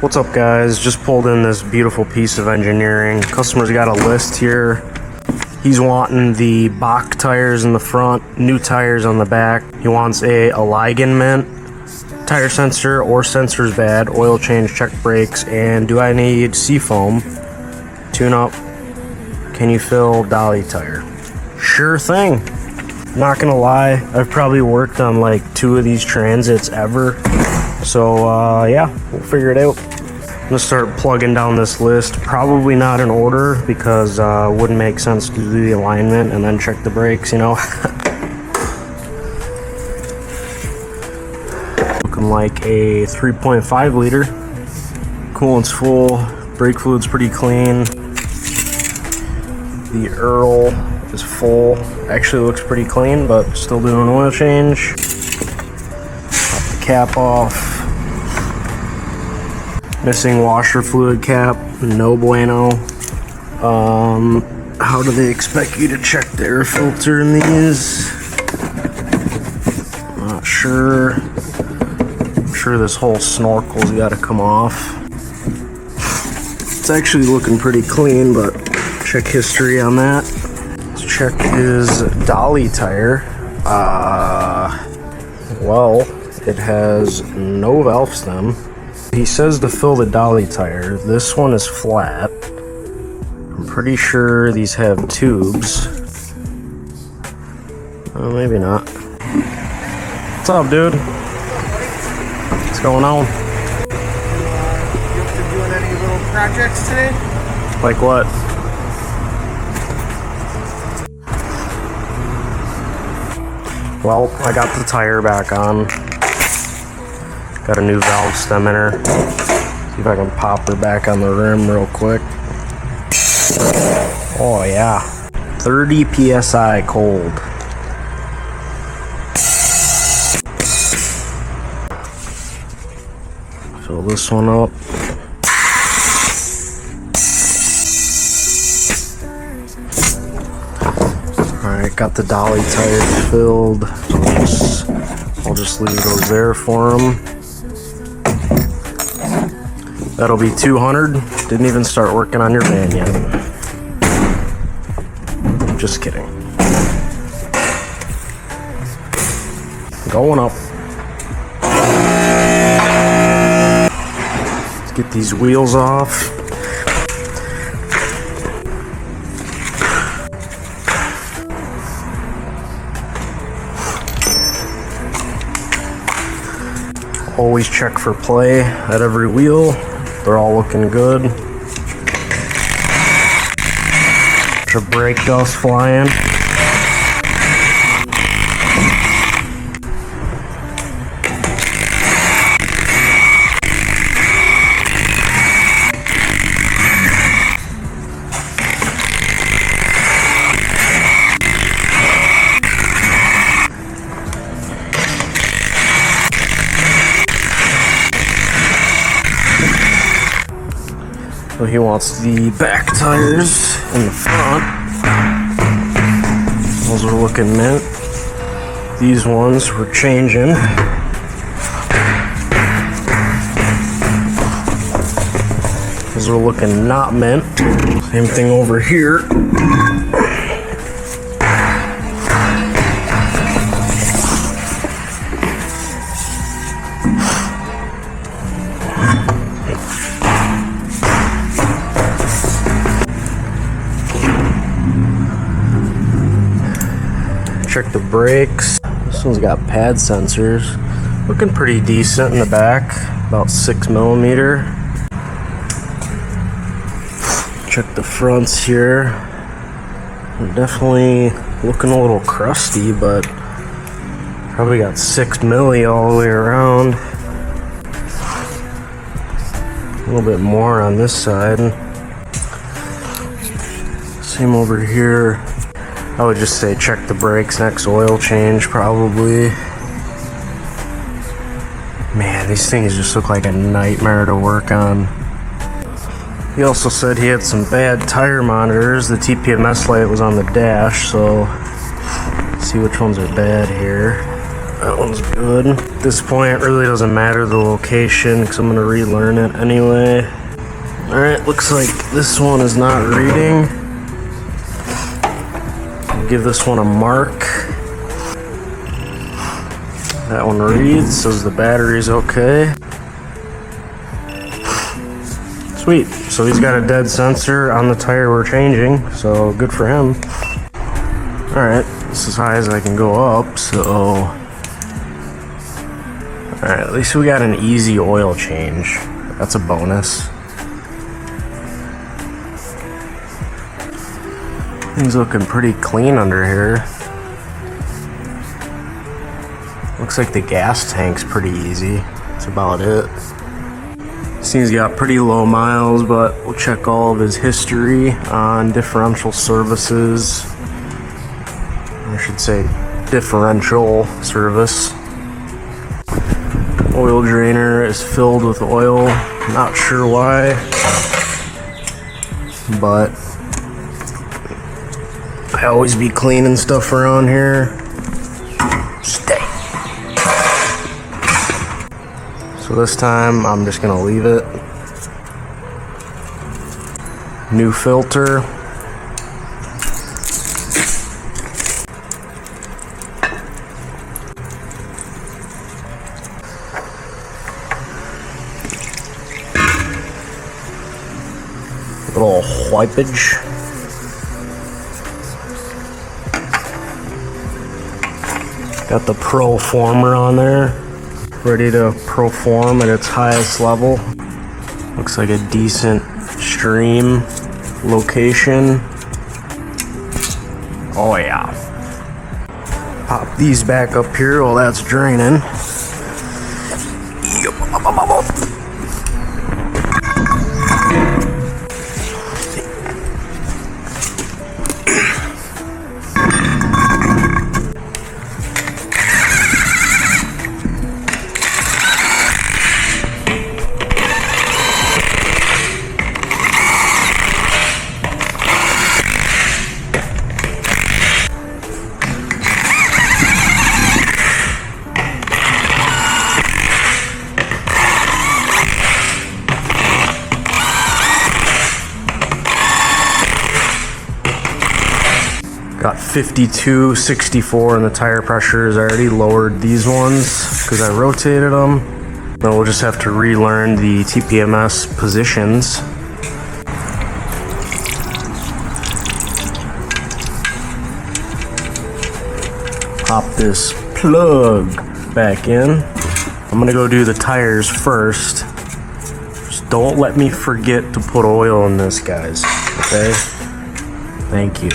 What's up, guys? Just pulled in this beautiful piece of engineering. Customer's got a list here. He's wanting the Bach tires in the front, new tires on the back. He wants a alignment, tire sensor or sensors bad, oil change, check brakes, and do I need seafoam, tune up, can you fill dolly tire? Sure thing. Not gonna lie, I've probably worked on like 2 of these transits ever. So yeah, we'll figure it out. I'm gonna start plugging down this list. Probably not in order because wouldn't make sense to do the alignment and then check the brakes, you know. Looking like a 3.5 liter. Coolant's full, brake fluid's pretty clean. The Earl is full. Actually looks pretty clean, but still doing an oil change. Pop the cap off. Missing washer fluid cap, no bueno. How do they expect you to check the air filter in these? I'm not sure. I'm sure this whole snorkel's got to come off. It's actually looking pretty clean, but check history on that. Let's check his dolly tire. Well, it has no valve stem. He says to fill the dolly tire. This one is flat. I'm pretty sure these have tubes. Oh, maybe not. What's up, dude? What's going on? You doing any little projects today? Like what? Well, I got the tire back on. Got a new valve stem in her. See if I can pop her back on the rim real quick. Oh yeah. 30 PSI cold. Fill this one up. Alright, got the dolly tires filled. I'll just leave those there for them. That'll be 200. Didn't even start working on your van yet. Just kidding. Going up. Let's get these wheels off. Always check for play at every wheel. They're all looking good. Bunch of brake dust flying. So he wants the back tires in the front. Those are looking mint. These ones we're changing. Those are looking not mint. Same thing over here. Check the brakes. This one's got pad sensors. Looking pretty decent in the back, about 6mm. Check the fronts here. They're definitely looking a little crusty, but probably got 6mm all the way around. A little bit more on this side. Same over here. I would just say check the brakes, next oil change probably. Man, these things just look like a nightmare to work on. He also said he had some bad tire monitors. The TPMS light was on the dash, so let's see which ones are bad here. That one's good. At this point, it really doesn't matter the location because I'm going to relearn it anyway. Alright, looks like this one is not reading. I'll give this one a mark. That one reads, says the battery's okay. Sweet, so he's got a dead sensor on the tire we're changing, so good for him. Alright, this is as high as I can go up, so... Alright, at least we got an easy oil change. That's a bonus. Things looking pretty clean under here. Looks like the gas tank's pretty easy. That's about it. Seems he's got pretty low miles, but we'll check all of his history on differential services. I should say differential service. Oil drainer is filled with oil. Not sure why, but I always be cleaning stuff around here. Stay. So this time I'm just gonna leave it. New filter. Little wipage. Got the Proformer on there, ready to proform at its highest level. Looks like a decent stream location. Oh yeah. Pop these back up here while that's draining. Got 52, 64 and the tire pressure is already lowered these ones because I rotated them. Then we'll just have to relearn the TPMS positions. Pop this plug back in. I'm gonna go do the tires first. Just don't let me forget to put oil in this, guys, okay? Thank you.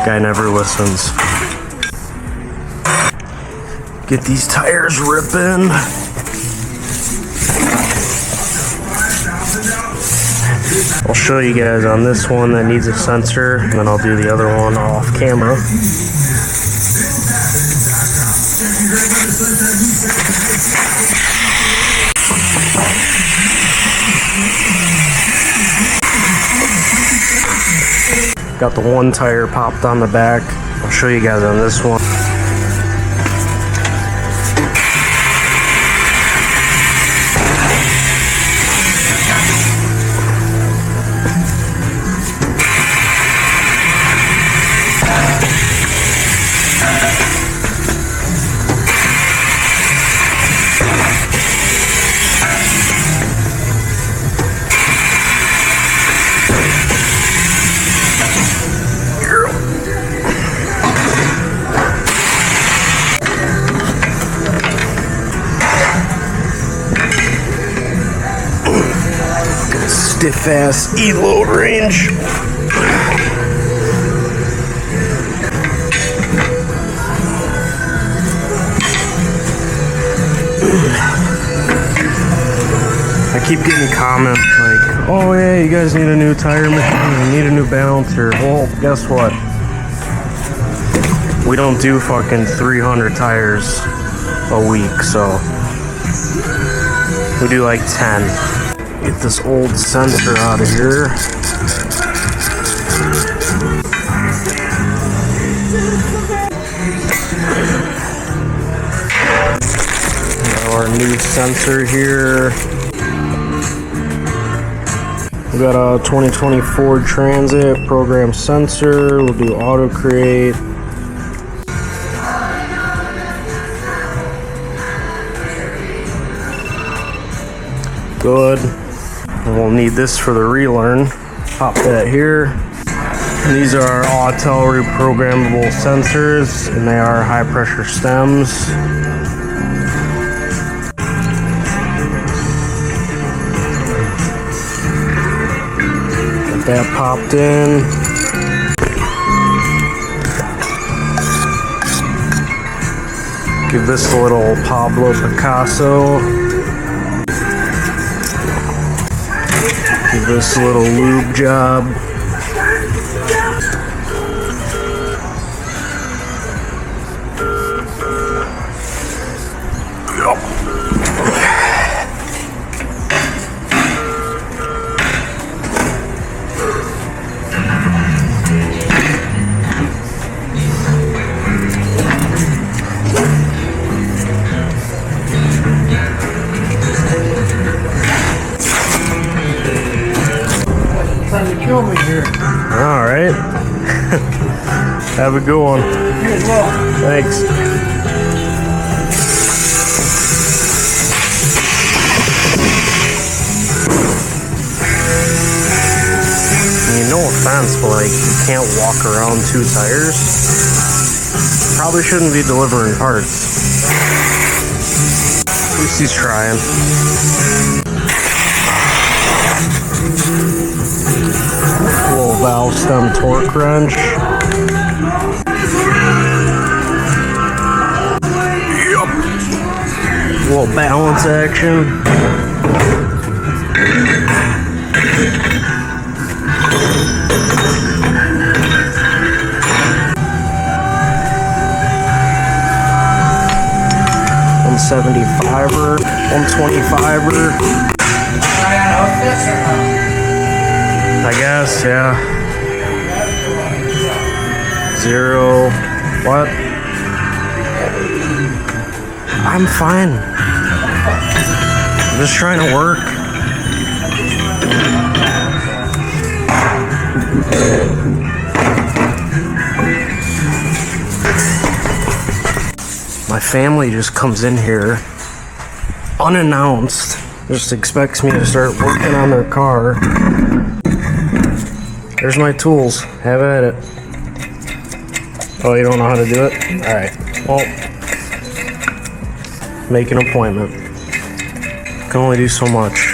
Guy never listens. Get these tires ripping. I'll show you guys on this one that needs a sensor, and then I'll do the other one off camera. Got the one tire popped on the back. I'll show you guys on this one. Stiff ass E-load range. I keep getting comments like, oh yeah, you guys need a new tire machine, you need a new balancer. Well, guess what? We don't do fucking 300 tires a week, so we do like 10. Get this old sensor out of here. Our new sensor here. We got a 2020 Ford Transit program sensor. We'll do auto create. Good. And we'll need this for the relearn. Pop that here. And these are Autel reprogrammable sensors, and they are high pressure stems. Get that popped in. Give this a little Pablo Picasso. Give this a little lube job. Trying to kill me here. All right. Have a good one. You as well. Thanks. No offense, but like, you can't walk around two tires. Probably shouldn't be delivering parts. At least he's trying. Little valve stem torque wrench. Yep. Little balance action. 175er, 125er. I guess, yeah. 0. What? I'm fine. I'm just trying to work. My family just comes in here unannounced, just expects me to start working on their car. There's my tools. Have at it. Oh, you don't know how to do it? Alright. Well, make an appointment. Can only do so much.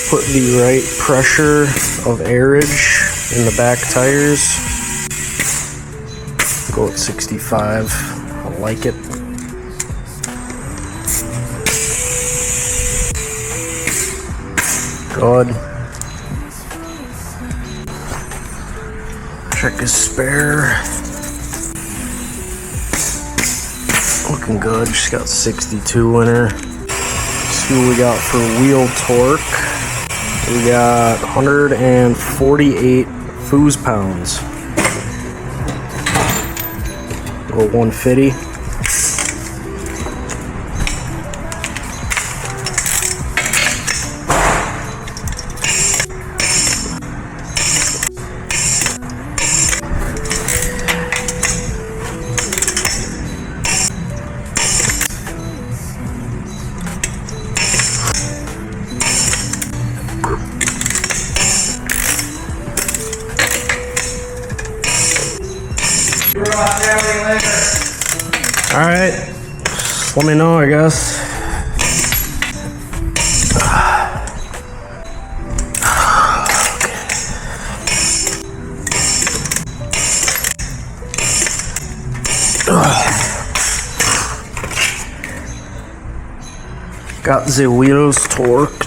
Put the right pressure of airage in the back tires. Go at 65. I like it. Good. Check his spare. Looking good. Just got 62 in her. See what we got for wheel torque. We got 148 foos-pounds. Go 150. Alright, let me know, I guess. Got the wheels torqued.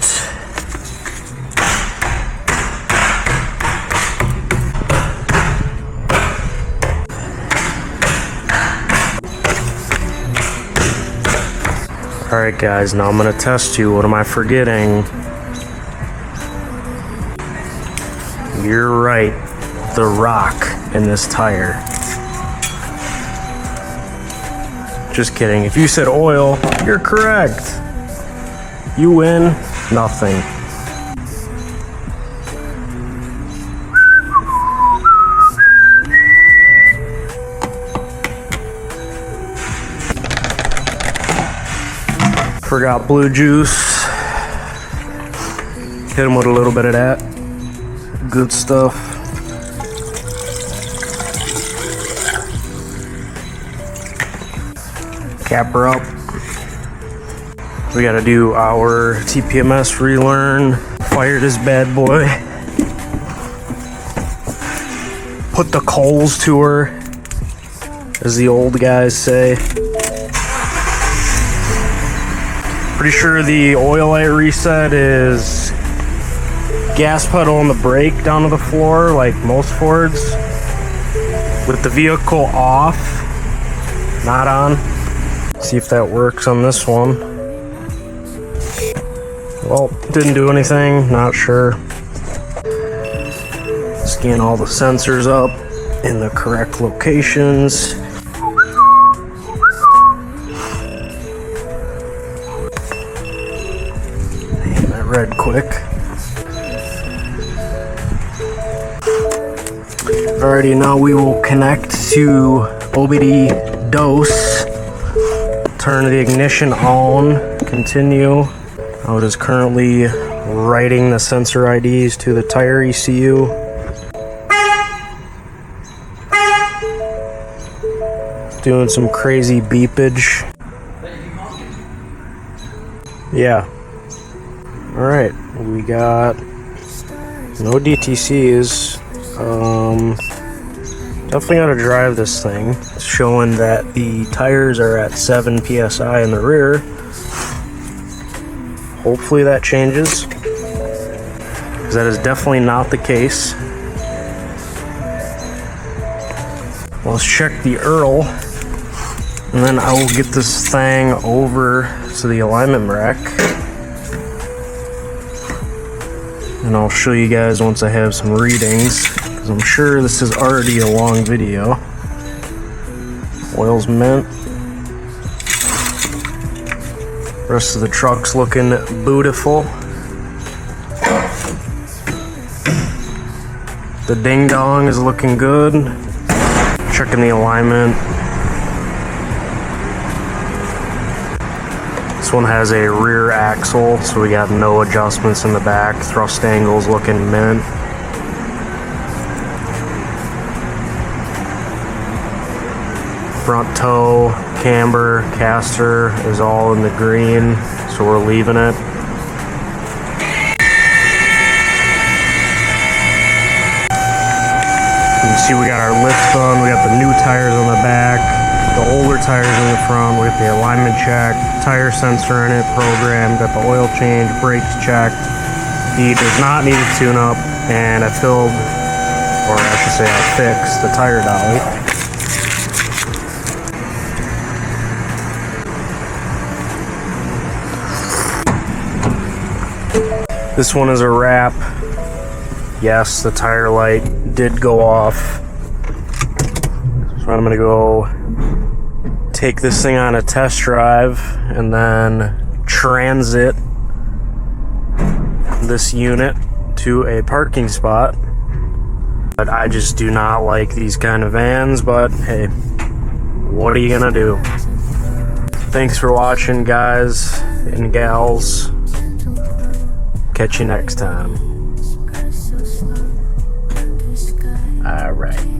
Alright guys, now I'm gonna test you. What am I forgetting? You're right. The rock in this tire. Just kidding. If you said oil, you're correct. You win nothing. Forgot blue juice. Hit him with a little bit of that. Good stuff. Cap her up. We gotta do our TPMS relearn. Fire this bad boy. Put the coals to her, as the old guys say. Pretty sure the oil light reset is gas pedal on the brake down to the floor, like most Fords. With the vehicle off, not on. See if that works on this one. Well, didn't do anything, not sure. Scan all the sensors up in the correct locations. Name that red quick. Alrighty, now we will connect to OBD dose. Turn the ignition on, continue. Now it is currently writing the sensor IDs to the tire ECU. Doing some crazy beepage. Yeah. Alright, we got no DTCs. Definitely gotta drive this thing. It's showing that the tires are at 7 PSI in the rear. Hopefully that changes, because that is definitely not the case. Let's check the Earl, and then I will get this thing over to the alignment rack. And I'll show you guys once I have some readings, because I'm sure this is already a long video. Oil's mint. Rest of the truck's looking beautiful. The ding dong is looking good. Checking the alignment. This one has a rear axle, so we got no adjustments in the back. Thrust angle's looking mint. Front toe, camber, caster is all in the green, so we're leaving it. You can see we got our lift done, we got the new tires on the back, the older tires in the front, we got the alignment check, tire sensor in it programmed, got the oil change, brakes checked. He does not need a tune-up, and I filled, or I should say I fixed, the tire dolly. This one is a wrap. Yes, the tire light did go off. So I'm gonna go take this thing on a test drive and then transit this unit to a parking spot. But I just do not like these kind of vans, but hey, what are you gonna do? Thanks for watching, guys and gals. Catch you next time. All right.